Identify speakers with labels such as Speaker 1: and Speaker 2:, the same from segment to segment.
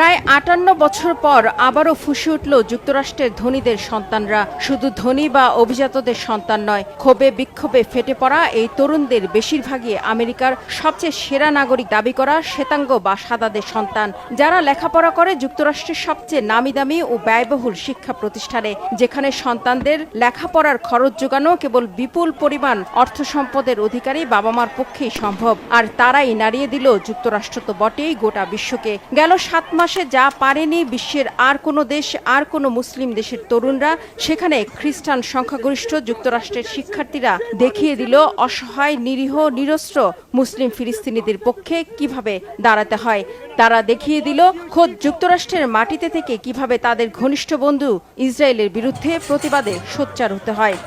Speaker 1: প্রায় ৫৮ বছর পর আবারও ফুঁসে উঠল যুক্তরাষ্ট্রের ধনীদের সন্তানরা। শুধু ধনী বা অভিজাতদের সন্তান নয়, ক্ষোভে বিক্ষোভে ফেটে পড়া এই তরুণদের বেশিরভাগই আমেরিকার সবচেয়ে সেরা নাগরিক দাবি করা শ্বেতাঙ্গ বা সাদাদের সন্তান, যারা লেখাপড়া করে যুক্তরাষ্ট্রের সবচেয়ে নামিদামি ও ব্যয়বহুল শিক্ষা প্রতিষ্ঠানে, যেখানে সন্তানদের লেখাপড়ার খরচ যোগানো কেবল বিপুল পরিমাণ অর্থ সম্পদের অধিকারী বাবা মার পক্ষেই সম্ভব। আর তারাই নাড়িয়ে দিল যুক্তরাষ্ট্র তো বটেই, গোটা বিশ্বকে। গেল ৭ মাসে যা পারেনি বিশ্বের আর কোনো দেশ, আর কোনো মুসলিম দেশের তরুণরা, সেখানে খ্রিস্টান সংখ্যাগরিষ্ঠ যুক্তরাষ্ট্রের শিক্ষার্থীরা দেখিয়ে দিল অসহায়, নিরীহ, নিরস্ত্র মুসলিম ফিলিস্তিনিদের পক্ষে কিভাবে দাঁড়াতে হয়। তারা দেখিয়ে দিল খোদ যুক্তরাষ্ট্রের মাটিতে থেকে কিভাবে তাদের ঘনিষ্ঠ বন্ধু ইসরায়েলের বিরুদ্ধে প্রতিবাদে সোচ্চার হতে হয়।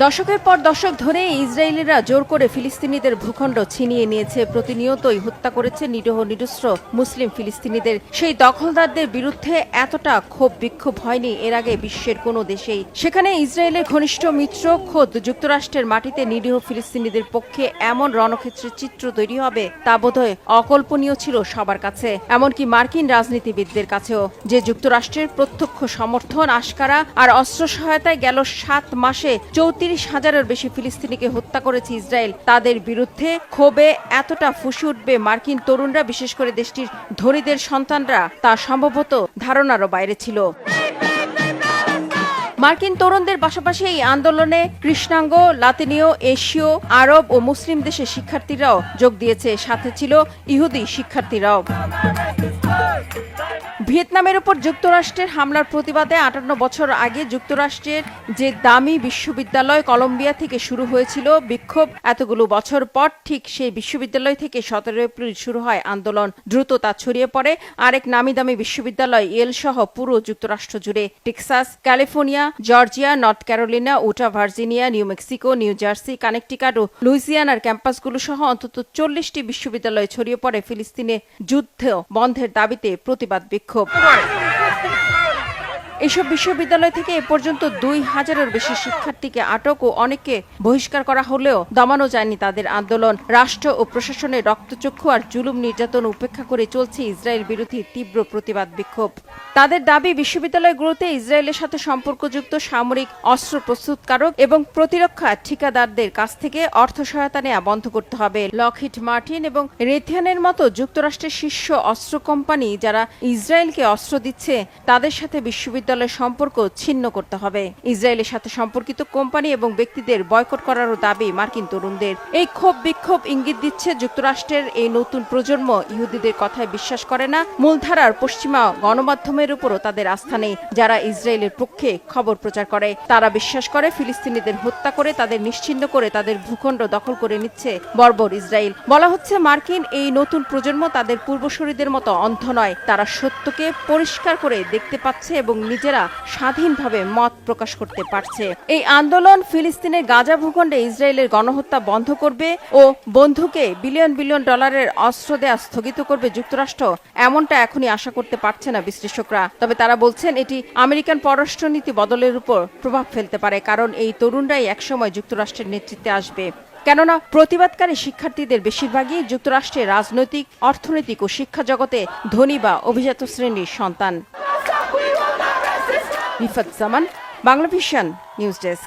Speaker 1: দশকের পর দশক ধরে ইসরায়েলিরা জোর করে ফিলিস্তিনিদের ভূখণ্ড ছিনিয়ে নিয়েছে, প্রতিনিয়তই হত্যা করেছে নিরীহ নিরস্ত্র মুসলিম ফিলিস্তিনিদের। সেই দখলদারদের বিরুদ্ধে এতটা ক্ষোভ বিক্ষোভ হয়নি এর আগে বিশ্বের কোনো দেশেই। সেখানে ইসরায়েলের ঘনিষ্ঠ মিত্র খোদ যুক্তরাষ্ট্রের মাটিতে নিরীহ ফিলিস্তিনিদের পক্ষে এমন রণক্ষেত্রের চিত্র তৈরি হবে তা বোধহয় অকল্পনীয় ছিল সবার কাছে, এমনকি মার্কিন রাজনীতিবিদদের কাছেও। যে যুক্তরাষ্ট্রের প্রত্যক্ষ সমর্থন, আশকারা আর অস্ত্র সহায়তায় গেল ৭ মাসে ৩৪,০০০-এর বেশি ফিলিস্তিনিকে হত্যা করেছে ইসরায়েল, তাদের বিরুদ্ধে ক্ষোভে এতটা ফুঁসে উঠবে মার্কিন তরুণরা, বিশেষ করে দেশটির ধনীদের সন্তানরা, তা সম্ভবত ধারণারও বাইরে ছিল। মার্কিন তরুণদের পাশাপাশি এই আন্দোলনে কৃষ্ণাঙ্গ, লাতিনীয়, এশীয়, আরব ও মুসলিম দেশের শিক্ষার্থীরাও যোগ দিয়েছে, সাথে ছিল ইহুদি শিক্ষার্থীরাও। ভিয়েতনামের উপর যুক্তরাষ্ট্রের হামলার প্রতিবাদে ৫৮ বছর আগে যুক্তরাষ্ট্রের যে দামি বিশ্ববিদ্যালয় কলম্বিয়া থেকে শুরু হয়েছিল বিক্ষোভ, এতগুলো বছর পর ঠিক সেই বিশ্ববিদ্যালয় থেকে ১৭ এপ্রিল শুরু হয় আন্দোলন। দ্রুত তা ছড়িয়ে পড়ে আরেক নামি দামি বিশ্ববিদ্যালয় ইয়েল সহ পুরো যুক্তরাষ্ট্র জুড়ে। Texas, California, Georgia, North Carolina, Utah, Virginia, New Mexico, New Jersey, Connecticut ও লুইজিয়ানার ক্যাম্পাসগুলো সহ অন্তত ৪০টি বিশ্ববিদ্যালয় ছড়িয়ে পড়ে ফিলিস্তিনে যুদ্ধ বন্ধের দাবিতে প্রতিবাদ বিক্ষোভ। এসব বিশ্ববিদ্যালয় থেকে এ পর্যন্ত ২,০০০-এর বেশি শিক্ষার্থীকে আটক ও অনেককে বহিষ্কার করা হলেও দমানো যায়নি তাদের আন্দোলন। রাষ্ট্র ও প্রশাসনের রক্তচক্ষু আর জুলুম নির্যাতন উপেক্ষা করে চলছে ইসরায়েল বিরোধী তীব্র প্রতিবাদ বিক্ষোভ। তাদের দাবি, বিশ্ববিদ্যালয়গুলোতে ইসরায়েলের সাথে সম্পর্কযুক্ত সামরিক অস্ত্র প্রস্তুতকারক এবং প্রতিরক্ষা ঠিকাদারদের কাছ থেকে অর্থ সহায়তা নেওয়া বন্ধ করতে হবে। লকহিড মার্টিন এবং রেথিয়ানের মতো যুক্তরাষ্ট্রের শীর্ষ অস্ত্র কোম্পানি যারা ইসরায়েলকে অস্ত্র দিচ্ছে, তাদের সাথে বিশ্ববিদ্যালয়ের সম্পর্ক ছিন্ন করতে হবে। ইসরায়েলের সাথে সম্পর্কিত কোম্পানি এবং ব্যক্তিদের বয়কট করারও দাবি মার্কিন তরুণদের। এই ক্ষোভ বিক্ষোভ ইঙ্গিত দিচ্ছে যুক্তরাষ্ট্রের এই নতুন প্রজন্ম ইহুদিদের কথায় বিশ্বাস করে না। মূলধারার পশ্চিমা গণমাধ্যমের উপরও তাদের আস্থা নেই, যারা ইসরায়েলের পক্ষে খবর প্রচার করে। তারা বিশ্বাস করে ফিলিস্তিনিদের হত্যা করে, তাদের নিশ্চিহ্ন করে তাদের ভূখণ্ড দখল করে নিচ্ছে বর্বর ইসরায়েল। বলা হচ্ছে মার্কিন এই নতুন প্রজন্ম তাদের পূর্বসূরীদের মতো অন্ধ নয়, তারা সত্যকে পরিষ্কার করে দেখতে পাচ্ছে এবং নিজেরা স্বাধীনভাবে মত প্রকাশ করতে পারছে। এই আন্দোলন ফিলিস্তিনের গাজা ভূখণ্ডে ইসরায়েলের গণহত্যা বন্ধ করবে ও বন্ধুকে বিলিয়ন বিলিয়ন ডলারের অস্ত্র দেয়া স্থগিত করবে যুক্তরাষ্ট্র, এমনটা এখনই আশা করতে পারছে না বিশ্লেষকরা। তবে তারা বলছেন এটি আমেরিকান পররাষ্ট্রনীতি বদলের উপর প্রভাব ফেলতে পারে, কারণ এই তরুণরাই একসময় যুক্তরাষ্ট্রের নেতৃত্বে আসবে। কেননা প্রতিবাদকারী শিক্ষার্থীদের বেশিরভাগই যুক্তরাষ্ট্রের রাজনৈতিক, অর্থনৈতিক ও শিক্ষা জগতে ধনী বা অভিজাত শ্রেণীর সন্তান। রিফাত জামান, বাংলা ভিশন, নিউজ ডেস্ক।